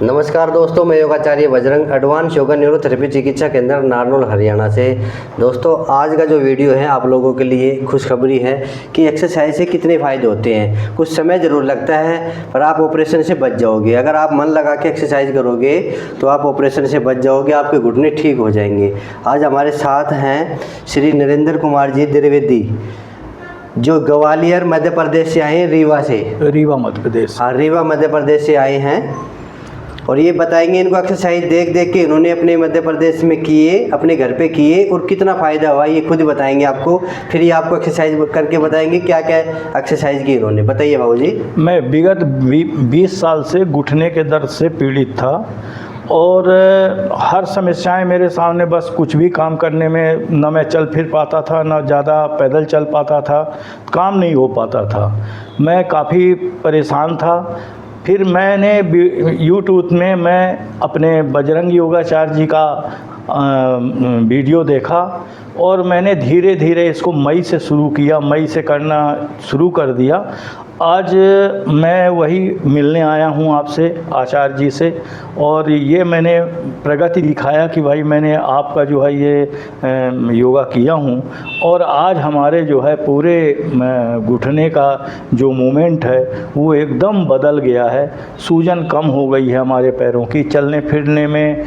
नमस्कार दोस्तों, मैं योगाचार्य बजरंग एडवांस योगा न्यूरोथेरेपी चिकित्सा केंद्र नारनौल हरियाणा से। दोस्तों, आज का जो वीडियो है आप लोगों के लिए खुशखबरी है कि एक्सरसाइज से कितने फ़ायदे होते हैं। कुछ समय ज़रूर लगता है पर आप ऑपरेशन से बच जाओगे। अगर आप मन लगा के एक्सरसाइज करोगे तो आप ऑपरेशन से बच जाओगे, आपके घुटने ठीक हो जाएंगे। आज हमारे साथ हैं श्री नरेंद्र कुमार जी द्विवेदी, जो ग्वालियर मध्य प्रदेश से आए हैं, रीवा मध्य प्रदेश। हाँ, रीवा मध्य प्रदेश से आए हैं और ये बताएंगे इनको एक्सरसाइज देख देख के इन्होंने अपने मध्य प्रदेश में किए, अपने घर पे किए और कितना फ़ायदा हुआ ये खुद बताएंगे आपको। फिर ये आपको एक्सरसाइज करके बताएंगे क्या क्या एक्सरसाइज की इन्होंने। बताइए बाबू जी। मैं विगत 20 साल से घुटने के दर्द से पीड़ित था और हर समस्याएं मेरे सामने, बस कुछ भी काम करने में न मैं चल फिर पाता था, न ज़्यादा पैदल चल पाता था, काम नहीं हो पाता था। मैं काफ़ी परेशान था। फिर मैंने यूट्यूब में मैं अपने बजरंग योगाचार्य जी का वीडियो देखा और मैंने धीरे धीरे इसको मई से शुरू किया, मई से करना शुरू कर दिया। आज मैं वही मिलने आया हूँ आपसे, आचार्य जी से, और ये मैंने प्रगति दिखाया कि भाई मैंने आपका जो है ये योगा किया हूँ और आज हमारे जो है पूरे घुटने का जो मूवमेंट है वो एकदम बदल गया है। सूजन कम हो गई है हमारे पैरों की, चलने फिरने में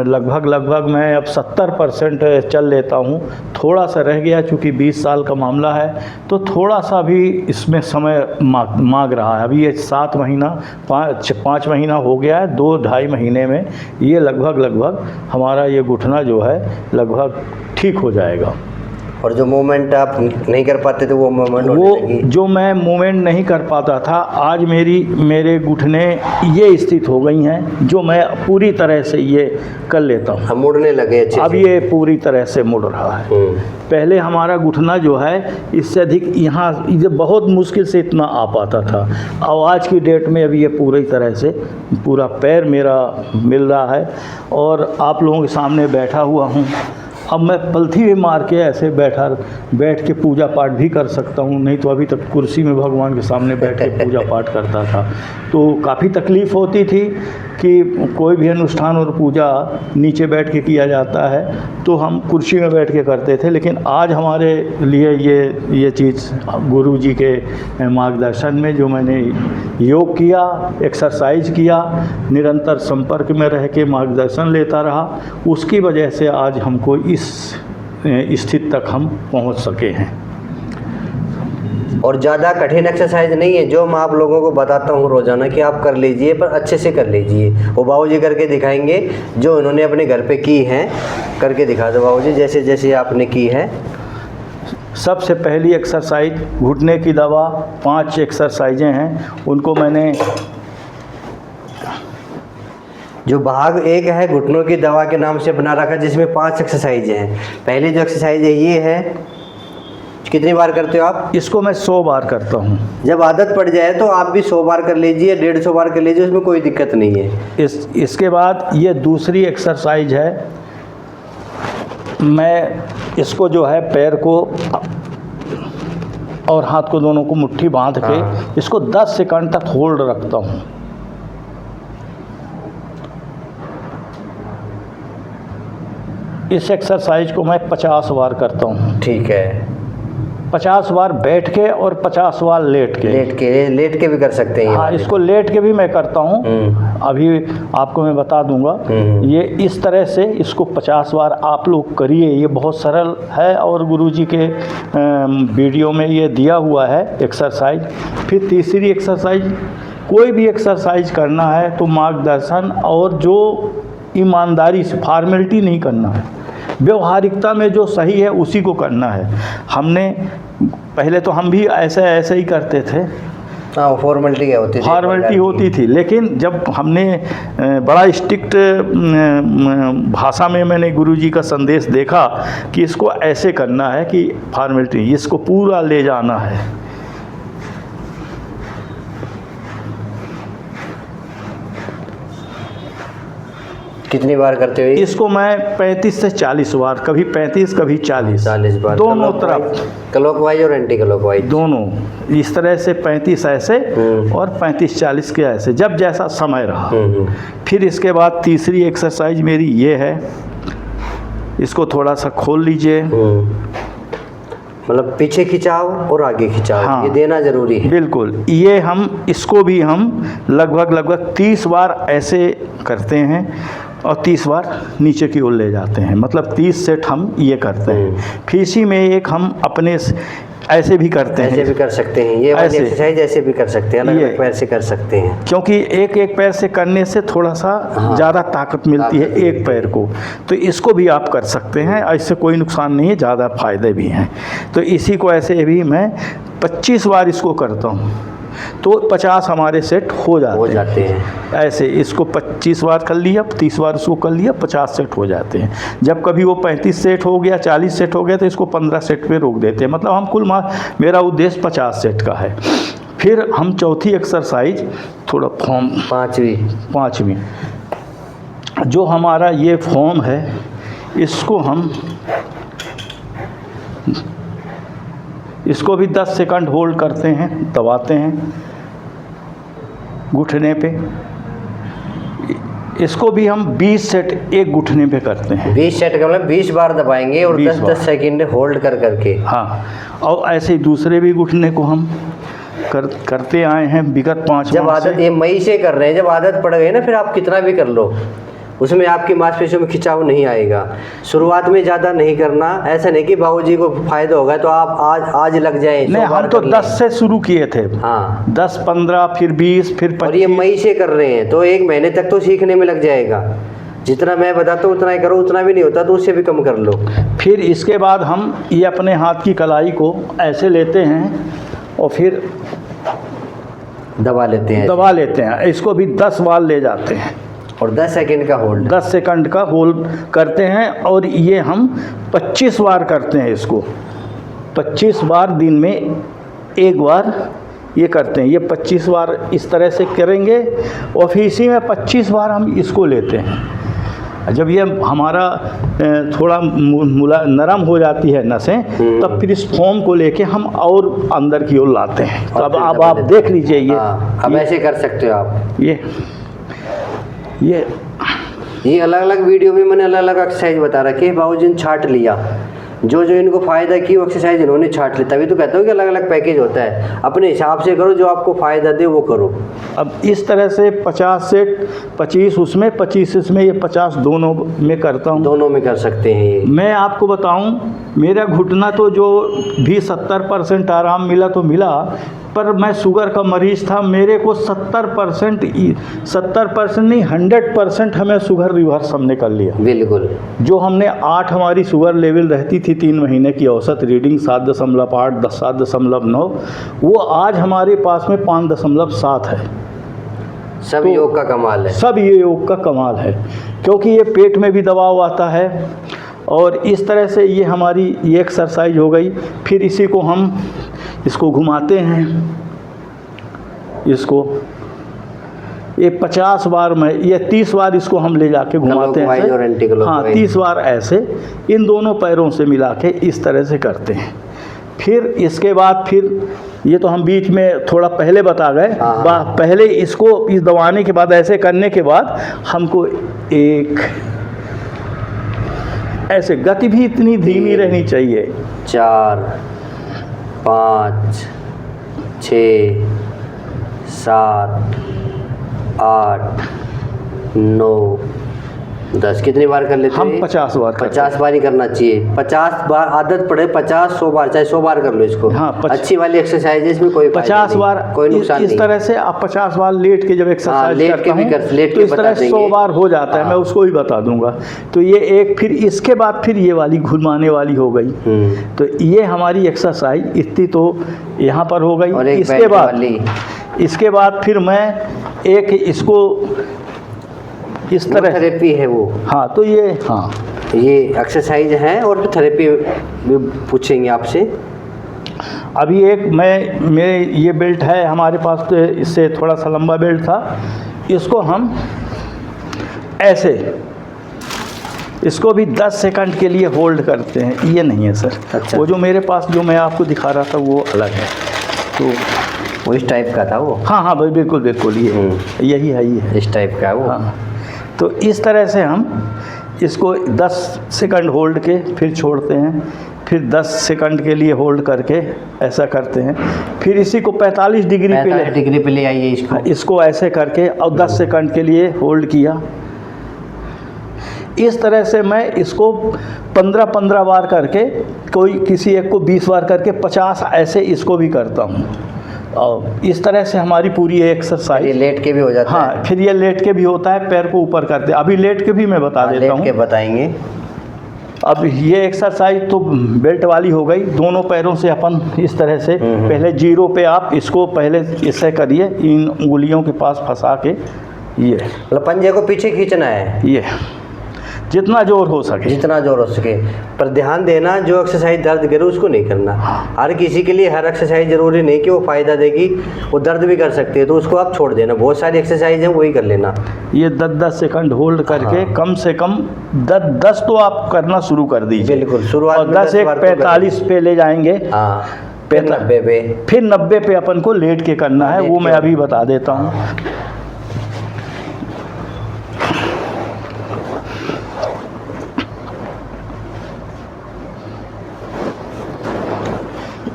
लगभग मैं अब 70% चल लेता हूँ। थोड़ा सा रह गया, चूँकि 20 साल का मामला है तो थोड़ा सा भी इसमें समय मांग रहा है। अभी ये 7 महीना 5 महीना हो गया है, 2-2.5 महीने में ये लगभग हमारा ये घुटना जो है लगभग ठीक हो जाएगा। और जो मूवमेंट आप नहीं कर पाते थे वो मूवमेंट जो मैं मूवमेंट नहीं कर पाता था, आज मेरे घुटने ये स्थित हो गई हैं जो मैं पूरी तरह से ये कर लेता हूँ। मुड़ने लगे अच्छे अब ये पूरी तरह से मुड़ रहा है। पहले हमारा घुटना जो है इससे अधिक यहाँ बहुत मुश्किल से इतना आ पाता था। और आज की डेट में अभी ये पूरी तरह से पूरा पैर मेरा मिल रहा है और आप लोगों के सामने बैठा हुआ हूँ। अब मैं पलथी भी मार के ऐसे बैठ के पूजा पाठ भी कर सकता हूँ, नहीं तो अभी तक कुर्सी में भगवान के सामने बैठ के पूजा पाठ करता था तो काफ़ी तकलीफ़ होती थी कि कोई भी अनुष्ठान और पूजा नीचे बैठ के किया जाता है तो हम कुर्सी में बैठ के करते थे। लेकिन आज हमारे लिए ये चीज़ गुरु जी के मार्गदर्शन में जो मैंने योग किया, एक्सरसाइज किया, निरंतर संपर्क में रह के मार्गदर्शन लेता रहा, उसकी वजह से आज हमको इस स्थिति तक हम पहुंच सके हैं। और ज़्यादा कठिन एक्सरसाइज नहीं है जो मैं आप लोगों को बताता हूँ रोज़ाना कि आप कर लीजिए, पर अच्छे से कर लीजिए। वो बाबू जी करके दिखाएंगे जो उन्होंने अपने घर पे की हैं, करके दिखा दो बाबू जी जैसे जैसे आपने की है। सबसे पहली एक्सरसाइज घुटने की दवा, 5 एक्सरसाइजें हैं, उनको मैंने जो भाग 1 है घुटनों की दवा के नाम से बना रखा, जिसमें 5 एक्सरसाइज हैं। पहली जो एक्सरसाइज है ये है, कितनी बार करते हो आप? इसको मैं 100 बार करता हूँ। जब आदत पड़ जाए तो आप भी 100 बार कर लीजिए, 150 बार कर लीजिए, उसमें कोई दिक्कत नहीं है। इसके बाद ये दूसरी एक्सरसाइज है, मैं इसको जो है पैर को और हाथ को दोनों को मुट्ठी बांध के इसको 10 सेकंड तक होल्ड रखता हूँ। इस एक्सरसाइज को मैं 50 बार करता हूँ। ठीक है। 50 बार बैठ के और 50 बार लेट के भी कर सकते हैं। हाँ, इसको लेट के भी मैं करता हूँ। अभी आपको मैं बता दूंगा। ये इस तरह से इसको 50 बार आप लोग करिए, ये बहुत सरल है और गुरुजी के वीडियो में ये दिया हुआ है एक्सरसाइज। फिर तीसरी एक्सरसाइज, कोई भी एक्सरसाइज करना है तो मार्गदर्शन और जो ईमानदारी से, फॉर्मेलिटी नहीं करना है, व्यवहारिकता में जो सही है उसी को करना है। हमने पहले तो हम भी ऐसे ही करते थे। हाँ, फॉर्मेलिटी क्या होती थी? फॉर्मेलिटी होती थी, लेकिन जब हमने बड़ा स्ट्रिक्ट भाषा में मैंने गुरुजी का संदेश देखा कि इसको ऐसे करना है कि फॉर्मेलिटी, इसको पूरा ले जाना है। कितनी बार करते हो ये? इसको मैं 35 से 40 बार, कभी 35 कभी 40 बार दोनों तरफ, क्लॉकवाइज और एंटी क्लॉकवाइज दोनों इस तरह से 35 ऐसे और 35-40 के ऐसे, जब जैसा समय रहा। फिर इसके बाद तीसरी एक्सरसाइज मेरी ये है, इसको थोड़ा सा खोल लीजिए, मतलब पीछे खिंचाव और आगे खिंचाव, हाँ, ये देना जरूरी है। बिल्कुल। ये हम इसको भी हम लगभग 30 बार ऐसे करते हैं और 30 बार नीचे की ओर ले जाते हैं, मतलब 30 सेट हम ये करते हैं। फिर इसी में एक हम अपने ऐसे भी करते हैं, ऐसे भी कर सकते हैं, ये वाली एक्सरसाइज ऐसे भी कर सकते हैं, अलग अलग पैर से कर सकते हैं, क्योंकि एक एक पैर से करने से थोड़ा सा ज़्यादा ताकत मिलती है एक पैर को। तो इसको भी आप कर सकते हैं, इससे कोई नुकसान नहीं है, ज़्यादा फायदे भी हैं। तो इसी को ऐसे भी मैं 25 बार इसको करता हूँ, तो 50 हमारे सेट हो जाते हैं। ऐसे इसको 25 बार कर लिया, 30 बार इसको कर लिया, 50 सेट हो जाते हैं। जब कभी वो 35 सेट हो गया, 40 सेट हो गया, तो इसको 15 सेट पे रोक देते हैं। मतलब हम कुल मेरा उद्देश्य 50 सेट का है। फिर हम चौथी एक्सरसाइज थोड़ा फॉर्म, पाँचवीं जो हमारा ये फॉर्म है, इसको भी 10 सेकंड होल्ड करते हैं, दबाते हैं घुटने पे। इसको भी हम 20 सेट एक घुटने पे करते हैं। 20 सेट का मतलब 20 बार दबाएंगे और 10-10 सेकंड होल्ड करके। हाँ, और ऐसे ही दूसरे भी घुटने को हम करते आए हैं विगत 5 जब आदत, ये मई से कर रहे हैं, जब आदत पड़ गई ना, फिर आप कितना भी कर लो, उसमें आपकी मांसपेशियों में खिंचाव नहीं आएगा। शुरुआत में ज़्यादा नहीं करना, ऐसा नहीं कि बाबूजी को फायदा होगा तो आप आज लग जाए। नहीं, हम तो 10 से शुरू किए थे। हाँ, 10, 15, फिर 20, फिर 25। और ये मई से कर रहे हैं, तो 1 महीने तक तो सीखने में लग जाएगा। जितना मैं बताता हूँ उतना ही करो, उतना भी नहीं होता तो उससे भी कम कर लो। फिर इसके बाद हम ये अपने हाथ की कलाई को ऐसे लेते हैं और फिर दबा लेते हैं। इसको भी 10 बार ले जाते हैं और 10 सेकंड का होल्ड, 10 सेकंड का होल्ड करते हैं। और ये हम 25 बार करते हैं। इसको 25 बार दिन में एक बार ये करते हैं। ये 25 बार इस तरह से करेंगे और फिर इसी में 25 बार हम इसको लेते हैं। जब ये हमारा थोड़ा नरम हो जाती है नसें, तब फिर इस फॉर्म को लेके हम और अंदर की ओर लाते हैं। तो अब आप देख लीजिए, ये अब ऐसे कर सकते हो आप। ये अलग अलग वीडियो में मैंने अलग अलग एक्सरसाइज बता रखी है, बाबूजी ने छाट लिया, जो इनको फ़ायदा की वो एक्सरसाइज इन्होंने छाट ली। तभी तो कहता हूँ कि अलग अलग पैकेज होता है, अपने हिसाब से करो, जो आपको फ़ायदा दे वो करो। अब इस तरह से 50 सेट, 25 उसमें, 25 इसमें, ये 50 दोनों में करता हूँ। दोनों में कर सकते हैं ये। मैं आपको बताऊँ, मेरा घुटना तो जो भी 70% आराम मिला तो मिला, पर मैं शुगर का मरीज़ था। मेरे को 70% नहीं 100% हमें शुगर रिवर्स हमने कर लिया। बिल्कुल। जो हमने 8 हमारी शुगर लेवल रहती थी 3 महीने की औसत रीडिंग 7.8, 7.9, वो आज हमारे पास में 5.7 है। सब तो योग का कमाल है। सब ये योग का कमाल है, क्योंकि ये पेट में भी दबाव आता है। और इस तरह से ये हमारी ये एक्सरसाइज हो गई। फिर इसी को हम इसको घुमाते हैं, इसको ये 50 बार में, ये 30 बार इसको हम ले जाके घुमाते हैं। हाँ, 30 बार ऐसे इन दोनों पैरों से मिला के इस तरह से करते हैं। फिर इसके बाद फिर ये तो हम बीच में थोड़ा पहले बता गए। पहले इसको इस दबाने के बाद, ऐसे करने के बाद हमको एक ऐसे गति भी इतनी धीमी रहनी चाहिए। 4, 5, 6, 7, 8, 9, 10 कितनी बार कर लेते हैं? हम 50 बार 50 बार ही करना चाहिए। 50 बार आदत पड़े, 50-100 बार, चाहे 100 बार कर लो इसको। हाँ, अच्छी वाली एक्सरसाइज है, इसमें कोई 50 बार कोई नुकसान नहीं। इस तरह से आप 50 बार लेट के जब एक्सरसाइज करता हूँ तो इस तरह 100 बार हो जाता है। मैं उसको ही बता दूंगा। तो ये एक, फिर इसके बाद फिर ये वाली घुमाने वाली हो गई। तो ये हमारी एक्सरसाइज इतनी तो यहाँ पर हो गई। इसके बाद फिर मैं एक इसको इस तरह थेरेपी है वो। हाँ, तो ये ये एक्सरसाइज है और थेरेपी भी पूछेंगे आपसे। अभी एक मेरे ये बेल्ट है हमारे पास, तो इससे थोड़ा सा लंबा बेल्ट था। इसको हम ऐसे इसको भी 10 सेकंड के लिए होल्ड करते हैं। ये नहीं है सर। अच्छा। वो जो मेरे पास जो मैं आपको दिखा रहा था वो अलग है। तो वो इस टाइप का था वो। हाँ हाँ भाई, बिल्कुल बिल्कुल ये यही है। इस टाइप का है वो। हाँ, तो इस तरह से हम इसको 10 सेकंड होल्ड के फिर छोड़ते हैं, फिर 10 सेकंड के लिए होल्ड करके ऐसा करते हैं, फिर इसी को 45 डिग्री पे 45 डिग्री पे ले आइए इसको ऐसे करके और 10 सेकंड के लिए होल्ड किया। इस तरह से मैं इसको 15-15 बार करके, कोई किसी एक को 20 बार करके 50 ऐसे इसको भी करता हूँ। और इस तरह से हमारी पूरी एक्सरसाइज। ये लेट के भी हो जाता है। हाँ, फिर ये लेट के भी होता है, पैर को ऊपर करते। अभी लेट के भी मैं बता देता हूँ। लेट के बताएंगे। अब ये एक्सरसाइज तो बेल्ट वाली हो गई। दोनों पैरों से अपन इस तरह से पहले 0 पे आप इसको पहले इससे करिए, इन उंगलियों के पास फंसा के ये मतलब पंजे को पीछे खींचना है, ये जितना जोर हो सके, जितना जोर हो सके। पर ध्यान देना, जो एक्सरसाइज दर्द करे उसको नहीं करना। हर किसी के लिए हर एक्सरसाइज जरूरी नहीं कि वो फ़ायदा देगी, वो दर्द भी कर सकती है, तो उसको आप छोड़ देना। बहुत सारी एक्सरसाइज हैं, वही कर लेना। ये 10-10 सेकंड होल्ड करके कम से कम 10 तो आप करना शुरू कर दीजिए। बिल्कुल, शुरुआत में 10 एक 45 पे ले जाएंगे। हाँ, फिर 90 पे, फिर 90 पे अपन को लेट के करना है। वो मैं अभी बता देता हूँ।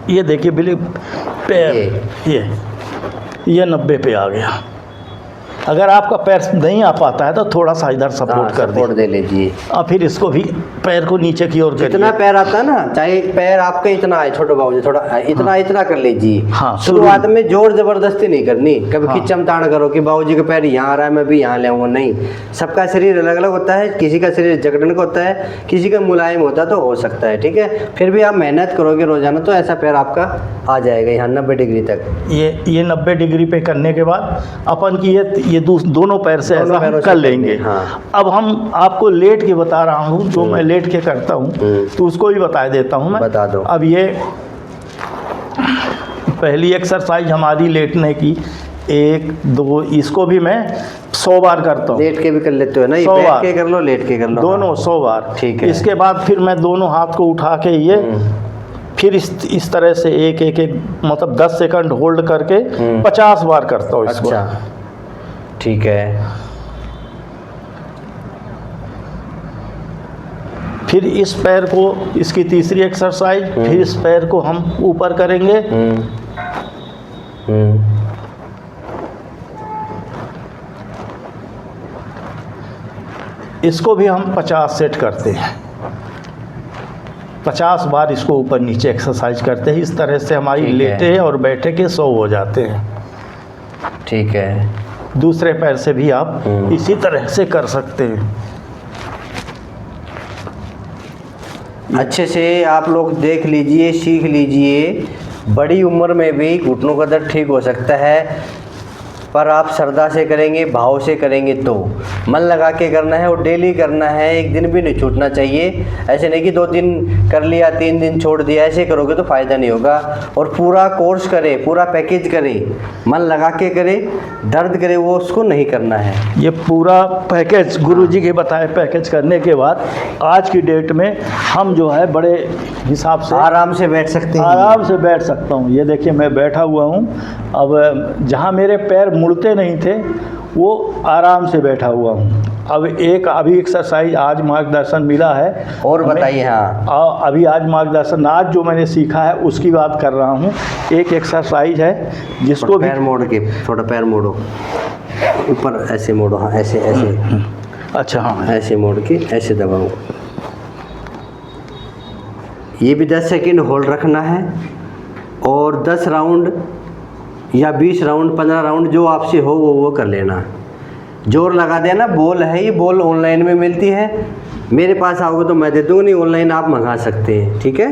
ये देखिए पैर, ये 90 पे आ गया। अगर आपका पैर नहीं आ पाता है तो थोड़ा सा इधर सपोर्ट दे लीजिए। और फिर इसको भी पैर को नीचे की ओर जितना पैर आता है ना, चाहे पैर आपका इतना है, छोटे बाबू जी थोड़ा इतना कर लीजिए। हाँ, शुरुआत में जोर जबरदस्ती नहीं करनी। कभी खिंचम ताड़ करो कि बाबूजी का पैर यहाँ आ रहा है मैं भी यहाँ ले आऊँगा, नहीं। सबका शरीर अलग अलग होता है। किसी का शरीर जकड़न का होता है, किसी का मुलायम होता है, तो हो सकता है। ठीक है, फिर भी आप मेहनत करोगे रोजाना तो ऐसा पैर आपका आ जाएगा यहाँ 90 डिग्री तक। ये 90 डिग्री पे करने के बाद अपन की ये दोनों पैर से ऐसा हम कर लेंगे। हाँ। अब हम आपको लेट के बता रहा हूँ, जो मैं लेट के करता हूँ तो उसको भी बता देता हूँ मैं। बता दो। अब ये पहली एक्सरसाइज हमारी लेटने की, 1 2, इसको भी मैं 100 बार करता हूँ। लेट के भी कर लेते हो ना, ये बैठ के कर लो, लेट के कर लो, दोनों 100 बार। ठीक है। इसके बाद फिर मैं दोनों हाथ को उठा के ये फिर इस तरह से एक मतलब 10 सेकंड होल्ड करके 50 बार करता हूँ इसको। अच्छा, ठीक है। फिर इस पैर को, इसकी तीसरी एक्सरसाइज, फिर इस पैर को हम ऊपर करेंगे। इसको भी हम 50 सेट करते हैं। 50 बार इसको ऊपर नीचे एक्सरसाइज करते हैं। इस तरह से हमारी लेटे और बैठे के 100 हो जाते हैं। ठीक है। दूसरे पैर से भी आप इसी तरह से कर सकते हैं। अच्छे से आप लोग देख लीजिए, सीख लीजिए। बड़ी उम्र में भी घुटनों का दर्द ठीक हो सकता है, पर आप श्रद्धा से करेंगे, भाव से करेंगे तो। मन लगा के करना है और डेली करना है, एक दिन भी नहीं छूटना चाहिए। ऐसे नहीं कि 2 दिन कर लिया 3 दिन छोड़ दिया, ऐसे करोगे तो फ़ायदा नहीं होगा। और पूरा कोर्स करें, पूरा पैकेज करें, मन लगा के करें, दर्द करे वो उसको नहीं करना है। ये पूरा पैकेज गुरुजी के बताए पैकेज करने के बाद आज की डेट में हम जो है बड़े हिसाब से आराम से बैठ सकते हैं। आराम से बैठ सकता हूँ। ये देखिए मैं बैठा हुआ हूँ। अब जहाँ मेरे पैर मुड़ते नहीं थे वो आराम से बैठा हुआ हूँ। अब अभी एक्सरसाइज आज मार्गदर्शन मिला है और बताइए। हाँ, अभी आज मार्गदर्शन आज जो मैंने सीखा है उसकी बात कर रहा हूँ। एक एक्सरसाइज है जिसको पैर मोड़ के, थोड़ा पैर मोड़ो ऊपर, ऐसे मोड़ो। हाँ, ऐसे ऐसे। अच्छा, हाँ, ऐसे मोड़ के ऐसे दबाओ। ये भी 10 सेकंड होल्ड रखना है और 10 राउंड या 20 राउंड 15 राउंड जो आपसे हो वो कर लेना। जोर लगा देना। बॉल है, ये बॉल ऑनलाइन में मिलती है, मेरे पास आओगे तो मैं दे दूँगा, नहीं ऑनलाइन आप मंगा सकते हैं। ठीक है,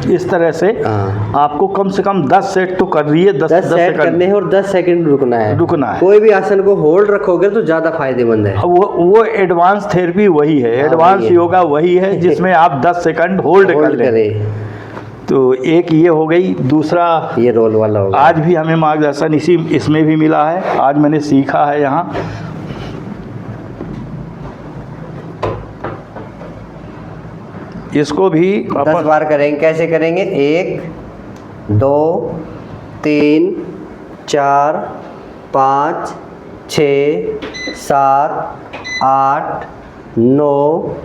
इस तरह से आपको कम से कम 10 सेट तो कर रही है। 10 सेट करने हैं और 10 सेकंड रुकना है। कोई भी आसन को होल्ड रखोगे तो ज़्यादा फायदेमंद है। वो एडवांस थेरेपी वही है, एडवांस योगा वही है जिसमें आप 10 सेकंड होल्ड करें। तो एक ये हो गई। दूसरा ये रोल वाला होगा। आज भी हमें मार्गदर्शन इसमें भी मिला है। आज मैंने सीखा है यहाँ। इसको भी 10 बार करेंगे। कैसे करेंगे? 1 2 3 4 5 6 7 8 9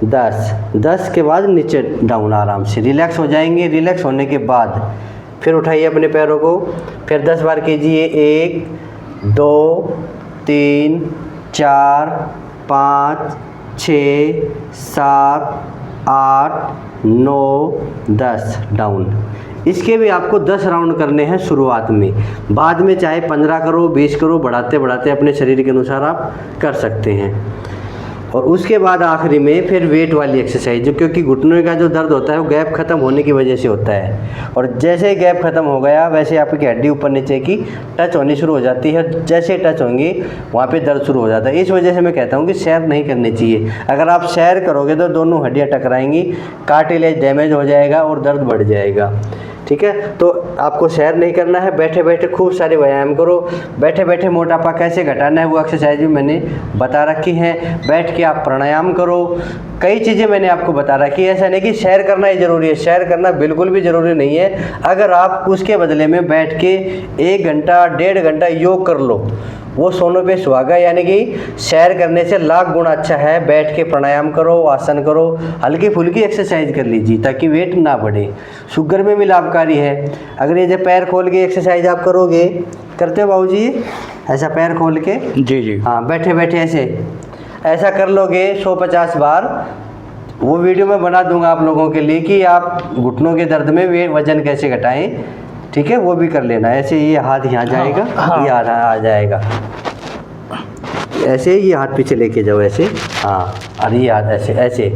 10। 10 के बाद नीचे डाउन आराम से रिलैक्स हो जाएंगे। रिलैक्स होने के बाद फिर उठाइए अपने पैरों को, फिर 10 बार कीजिए। 1 2 3 4 5 6 7 8 9 10 डाउन। इसके भी आपको 10 राउंड करने हैं शुरुआत में, बाद में चाहे 15 करो 20 करो, बढ़ाते बढ़ाते अपने शरीर के अनुसार आप कर सकते हैं। और उसके बाद आखिरी में फिर वेट वाली एक्सरसाइज, जो क्योंकि घुटनों का जो दर्द होता है वो गैप खत्म होने की वजह से होता है, और जैसे ही गैप खत्म हो गया वैसे आपकी हड्डी ऊपर नीचे की टच होनी शुरू हो जाती है। जैसे टच होंगी वहाँ पे दर्द शुरू हो जाता है। इस वजह से मैं कहता हूँ कि सैर नहीं करनी चाहिए। अगर आप सैर करोगे तो दोनों हड्डियाँ टकराएंगी, कार्टिलेज डैमेज हो जाएगा और दर्द बढ़ जाएगा। ठीक है, तो आपको सैर नहीं करना है। बैठे बैठे खूब सारे व्यायाम करो। बैठे बैठे मोटापा कैसे घटाना है वो एक्सरसाइज भी मैंने बता रखी है। बैठ के आप प्राणायाम करो, कई चीज़ें मैंने आपको बता रखी है। ऐसा नहीं कि सैर करना ही ज़रूरी है, सैर करना बिल्कुल भी ज़रूरी नहीं है। अगर आप उसके बदले में बैठ के 1 घंटा 1.5 घंटा योग कर लो, वो सोने पे सुहागा, यानी कि सैर करने से लाख गुना अच्छा है। बैठ के प्राणायाम करो, आसन करो, हल्की फुल्की एक्सरसाइज कर लीजिए ताकि वेट ना बढ़े। शुगर में भी लाभकारी है। अगर ये जो पैर खोल के एक्सरसाइज आप करोगे, करते हो बाबूजी ऐसा पैर खोल के? जी जी हाँ, बैठे बैठे ऐसा कर लोगे 150 बार। वो वीडियो मैं बना दूंगा आप लोगों के लिए कि आप घुटनों के दर्द में वजन कैसे घटाएं। ठीक है, वो भी कर लेना। ऐसे ये हाथ यहाँ जाएगा, हाँ। ये हाथ आ जाएगा, ऐसे ये हाथ पीछे लेके जाओ ऐसे, हाँ, और ये हाथ ऐसे ऐसे।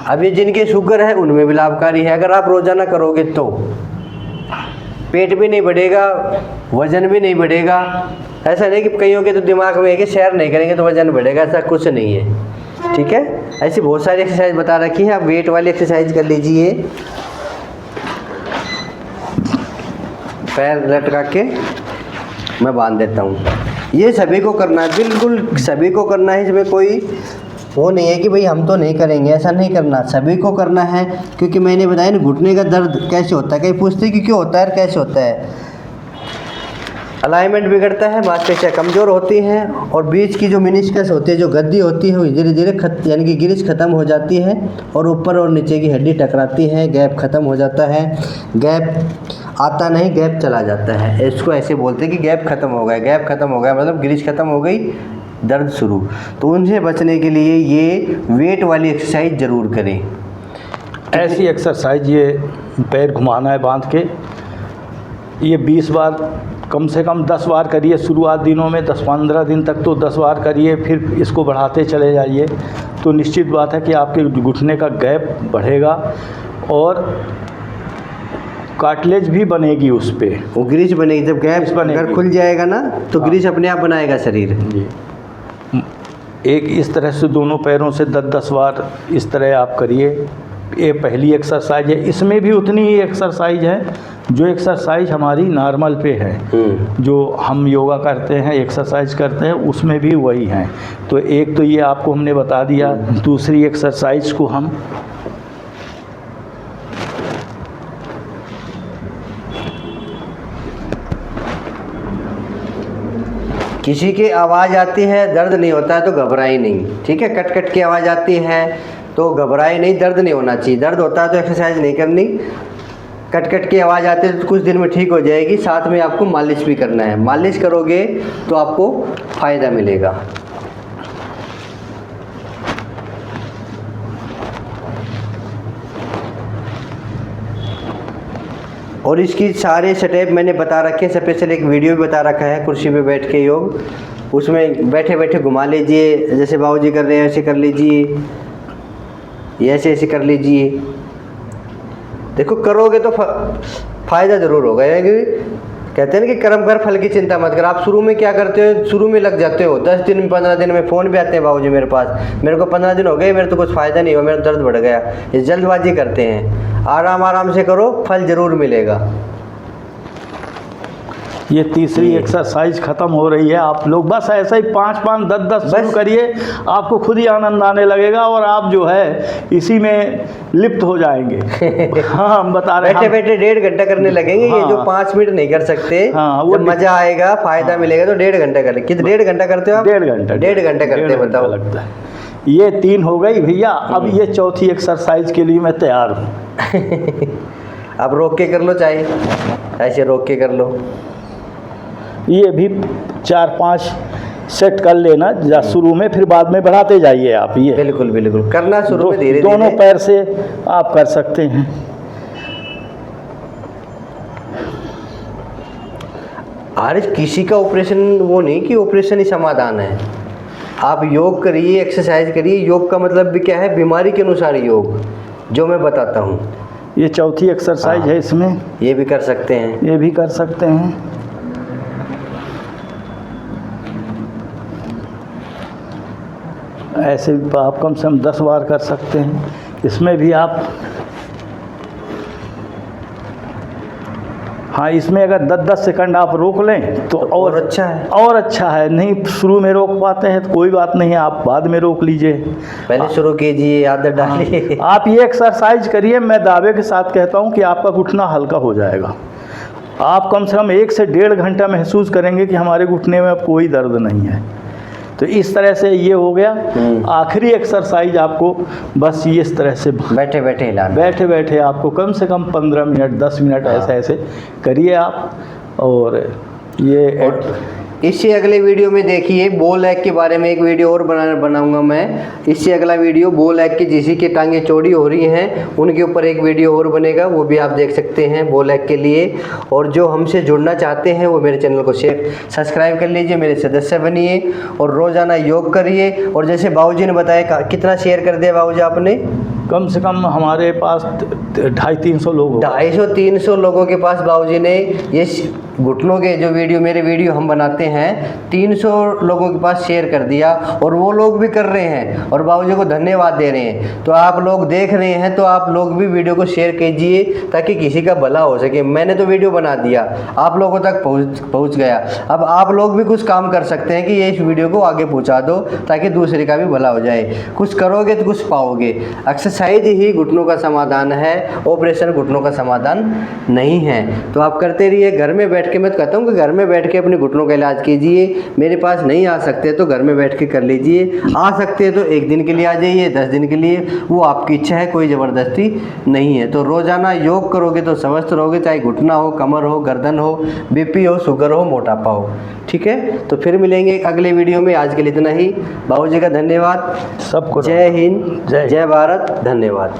अब ये जिनके शुगर है उनमें भी लाभकारी है। अगर आप रोज़ाना करोगे तो पेट भी नहीं बढ़ेगा, वज़न भी नहीं बढ़ेगा। ऐसा नहीं कि कईयों के तो दिमाग में है कि सैर नहीं करेंगे तो वज़न बढ़ेगा, ऐसा कुछ नहीं है। ठीक है, ऐसी बहुत सारी एक्सरसाइज बता रखी है। आप वेट वाली एक्सरसाइज कर लीजिए। पैर लटका के मैं बांध देता हूँ। ये सभी को करना है, बिल्कुल सभी को करना है। इसमें कोई वो नहीं है कि भाई हम तो नहीं करेंगे, ऐसा नहीं करना, सभी को करना है। क्योंकि मैंने बताया ना घुटने का दर्द कैसे होता है, कहीं पूछते कि क्यों होता है और कैसे होता है। अलाइनमेंट बिगड़ता है, मांसपेशियाँ कमज़ोर होती हैं, और बीच की जो मेनिस्कस होती है, जो गद्दी होती है, वो धीरे धीरे यानी कि गिरिश ख़त्म हो जाती है और ऊपर और नीचे की हड्डी टकराती है, गैप ख़त्म हो जाता है। गैप आता नहीं, गैप चला जाता है। इसको ऐसे बोलते हैं कि गैप ख़त्म हो गया। गैप ख़त्म हो गया मतलब गिरिश ख़त्म हो गई, दर्द शुरू। तो उनसे बचने के लिए ये वेट वाली एक्सरसाइज ज़रूर करें। ऐसी एक्सरसाइज ये पैर घुमाना है बांध के, ये 20 बार कम से कम 10 बार करिए शुरुआत दिनों में। 10-15 दिन तक तो 10 बार करिए, फिर इसको बढ़ाते चले जाइए। तो निश्चित बात है कि आपके घुटने का गैप बढ़ेगा और कार्टिलेज भी बनेगी उस पर, वो ग्रीस बनेगी। जब गैप अगर खुल जाएगा ना तो ग्रीस अपने आप बनाएगा शरीर। जी, एक इस तरह से दोनों पैरों से 10-10 बार इस तरह आप करिए। ये पहली एक्सरसाइज है। इसमें भी उतनी ही एक्सरसाइज है जो एक्सरसाइज हमारी नॉर्मल पे है, जो हम योगा करते हैं, एक्सरसाइज करते हैं, उसमें भी वही हैं। तो एक तो ये आपको हमने बता दिया। दूसरी एक्सरसाइज को हम किसी की आवाज़ आती है, दर्द नहीं होता है तो घबराई नहीं। ठीक है, कट कट की आवाज़ आती है तो घबराई नहीं, दर्द नहीं होना चाहिए। दर्द होता है तो एक्सरसाइज नहीं करनी। कट कट की आवाज़ आती है तो कुछ दिन में ठीक हो जाएगी। साथ में आपको मालिश भी करना है। मालिश करोगे तो आपको फ़ायदा मिलेगा। और इसकी सारे स्टेप मैंने बता रखे हैं। स्पेशल एक वीडियो भी बता रखा है, कुर्सी पे बैठ के योग। उसमें बैठे बैठे घुमा लीजिए, जैसे बाबूजी कर रहे हैं ऐसे कर लीजिए, ऐसे ऐसे कर लीजिए। देखो करोगे तो फ़ायदा ज़रूर होगा। यानी कहते हैं ना कि कर्म कर फल की चिंता मत कर। आप शुरू में क्या करते हो, शुरू में लग जाते हो। 10 दिन 15 दिन में फ़ोन भी आते हैं, बाबूजी मेरे पास, मेरे को 15 दिन हो गए, मेरे तो कुछ फ़ायदा नहीं हुआ, मेरा दर्द बढ़ गया। ये जल्दबाजी करते हैं। आराम आराम से करो, फल ज़रूर मिलेगा। ये तीसरी एक्सरसाइज खत्म हो रही है। आप लोग बस ऐसा ही 5-5, 10-10 शुरू करिए, आपको खुद ही आनंद आने लगेगा और आप जो है इसी में लिप्त हो जाएंगे। हाँ, हम बता रहे हैं, बैठे बैठे 1.5 घंटा करने लगेंगे। ये जो 5 मिनट नहीं कर सकते, हाँ, वो जब मजा आएगा, फायदा मिलेगा तो 1.5 घंटा कर। कितने 1.5 घंटा करते हो आप? 1.5 घंटा करते हैं, बताओ। लगता है। ये 3 हो गई भैया, अब ये चौथी एक्सरसाइज के लिए मैं तैयार हूँ। अब रोक के कर लो, चाहे ऐसे रोक के कर लो। ये भी 4-5 सेट कर लेना शुरू में, फिर बाद में बढ़ाते जाइए आप। ये बिल्कुल बिल्कुल करना शुरू में, धीरे दोनों धीरे पैर से आप कर सकते हैं। अरे किसी का ऑपरेशन वो नहीं कि ऑपरेशन ही समाधान है। आप योग करिए, एक्सरसाइज करिए। योग का मतलब भी क्या है? बीमारी के अनुसार योग, जो मैं बताता हूँ। ये चौथी एक्सरसाइज है, इसमें ये भी कर सकते हैं, ये भी कर सकते हैं। ऐसे भी आप कम से कम 10 बार कर सकते हैं। इसमें भी आप, हाँ, इसमें अगर 10-10 सेकंड आप रोक लें तो और अच्छा है, और अच्छा है। नहीं शुरू में रोक पाते हैं तो कोई बात नहीं, आप बाद में रोक लीजिए, पहले शुरू कीजिए, आदत डालिए। आप ये एक्सरसाइज करिए। मैं दावे के साथ कहता हूँ कि आपका घुटना हल्का हो जाएगा। आप कम से कम 1 से 1.5 घंटा महसूस करेंगे कि हमारे घुटने में अब कोई दर्द नहीं है। तो इस तरह से ये हो गया। आखिरी एक्सरसाइज आपको बस ये इस तरह से बैठे बैठे हिलाना, बैठे बैठे आपको कम से कम 15 मिनट 10 मिनट ऐसे ऐसे करिए आप। और ये इससे अगले वीडियो में देखिए बो लेग के बारे में एक वीडियो और बनाऊंगा मैं। इससे अगला वीडियो बो लेग की, जिसी की टांगे चौड़ी हो रही हैं उनके ऊपर एक वीडियो और बनेगा, वो भी आप देख सकते हैं बो लेग के लिए। और जो हमसे जुड़ना चाहते हैं वो मेरे चैनल को सब्सक्राइब कर लीजिए, मेरे सदस्य बनिए और रोज़ाना योग करिए। और जैसे बाबूजी ने बताया, कितना शेयर कर दिया बाबूजी आपने? कम से कम हमारे पास 250-300 लोग, 250-300 लोगों के पास बाबूजी ने ये घुटनों के जो मेरे वीडियो हम बनाते हैं 300 लोगों के पास शेयर कर दिया। और वो लोग भी कर रहे हैं और बाबूजी को धन्यवाद दे रहे हैं। तो आप लोग देख रहे हैं तो आप लोग भी वीडियो को शेयर कीजिए ताकि किसी का भला हो सके। मैंने तो वीडियो बना दिया, आप लोगों तक पहुँच गया। अब आप लोग भी कुछ काम कर सकते हैं कि ये इस वीडियो को आगे पहुँचा दो ताकि दूसरे का भी भला हो जाए। कुछ करोगे तो कुछ पाओगे। एक्सरसाइज ही घुटनों का समाधान है, ऑपरेशन घुटनों का समाधान नहीं है। तो आप करते रहिए। घर में बैठ के, मैं कहता हूँ कि घर में बैठ के अपने घुटनों का इलाज कीजिए। मेरे पास नहीं आ सकते तो घर में बैठ के कर लीजिए। आ सकते हैं तो 1 दिन के लिए आ जाइए, 10 दिन के लिए, वो आपकी इच्छा है, कोई ज़बरदस्ती नहीं है। तो रोज़ाना योग करोगे तो स्वस्थ रहोगे, चाहे घुटना हो, कमर हो, गर्दन हो, बीपी हो, शुगर हो, मोटापा हो। ठीक है, तो फिर मिलेंगे अगले वीडियो में। आज के लिए इतना ही। बाबूजी का धन्यवाद। सबको जय हिंद, जय भारत, धन्यवाद।